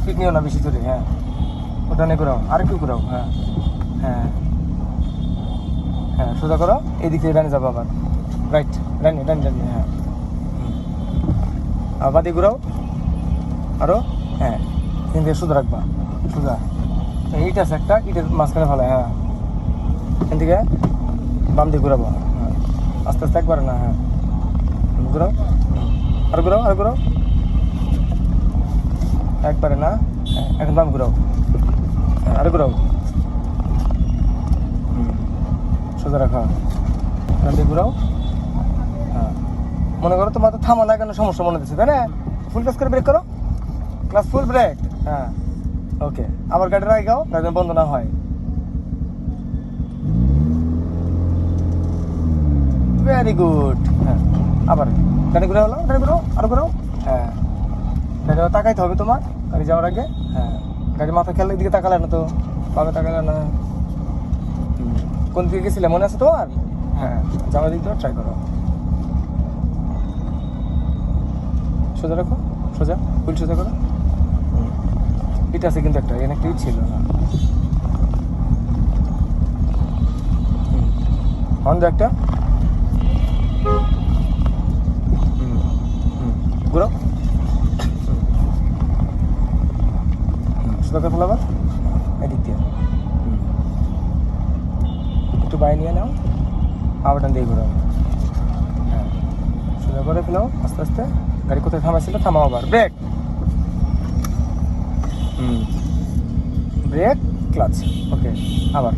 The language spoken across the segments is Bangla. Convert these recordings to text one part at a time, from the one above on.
স্পিড নিও না বেশি জোরে, হ্যাঁ ওটা নিয়ে ঘুরাও, আরেকটু ঘুরাও, হ্যাঁ হ্যাঁ হ্যাঁ সোজা করো, এদিক থেকে ডানে যাবো আবার, রাইট ডানে ডানে ডানে, হ্যাঁ আবার দিয়ে ঘুরাও আরো, হ্যাঁ কিন্তু সোজা রাখবা, সোজা ইট আছে একটা, ইটের মাঝখানে ভালো, হ্যাঁ এখান থেকে বাম দিয়ে ঘুরাবো, হ্যাঁ আস্তে আস্তে একবারে না, হ্যাঁ ঘুরাও, আর ঘুরাও আর ঘুরাও, একবারে না, হ্যাঁ এখন বাম ঘুরাও, হ্যাঁ আর ঘুরাও, সোজা রাখা, এখান দিয়ে ঘুরাও, হ্যাঁ মনে করো তোমার তো থামা না কেন সমস্যা মনে দিচ্ছে, তাই না? ফুল ক্লাস করে ব্রেক করো, ক্লাস ফুল ব্রেক, হ্যাঁ ওকে, আবার গাড়ি রাখাও, গাড়ি বন্ধ না হয়, ভেরি গুড, হ্যাঁ আবার গাড়ি ঘুরে হলো, গাড়ি ঘুরাও আর ঘুরাও, হ্যাঁ গাড়ি তাকাইতে হবে তোমার গাড়ি যাওয়ার আগে, হ্যাঁ গাড়ি মাথা খেয়াল দিকে তাকালে না তো, পাবে তাকালে না, কোন দিকে গেছিলে মনে আছে তোমার? হ্যাঁ যাওয়ার দিক ট্রাই করো, সোজা রাখো, সোজা ফুল সোজা করো, ইট আছে কিন্তু একটা, এখানে একটা ইট ছিল না, হন একটা, ঘুরো, সোজা করে ফেলাবার এদিক দিয়ে, একটু বাইরে নিয়ে নাও, আবার টান দিয়ে ঘুরাও, হ্যাঁ সোজা করে ফেলাও আস্তে আস্তে, গাড়ি কোথায় থামাইছিল থামাও, আবার ব্রেক, ব্রেক ক্লাচ, ওকে আবার,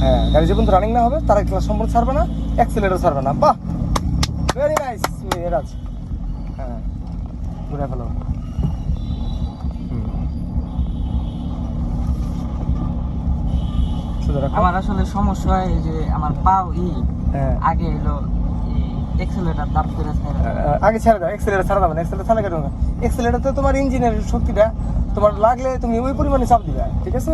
হ্যাঁ গাড়ি যে পর্যন্ত রানিং না হবে তার ক্লাচ সম্পূর্ণ ছাড়বে না, অ্যাক্সিলারেটর ছাড়বে না, বাহ ভেরি নাইস এরাজ, হ্যাঁ ঘুরে ফেলো, আমার আসলে সমস্যা হয় এই যে আমার পাও হ্যাঁ আগে এলো এক্সেলেটার দাপ করে ছাড়া, আগে ছেড়ে দাও, এক্সিলারেটর ছাড়া যাবে না, এক্সিলারেটর ছাড়া কেন? এক্সিলারেটর তো তোমার ইঞ্জিনের শক্তিটা তোমার লাগলে তুমি ওই পরিমাণে চাপ দিবে, ঠিক আছে?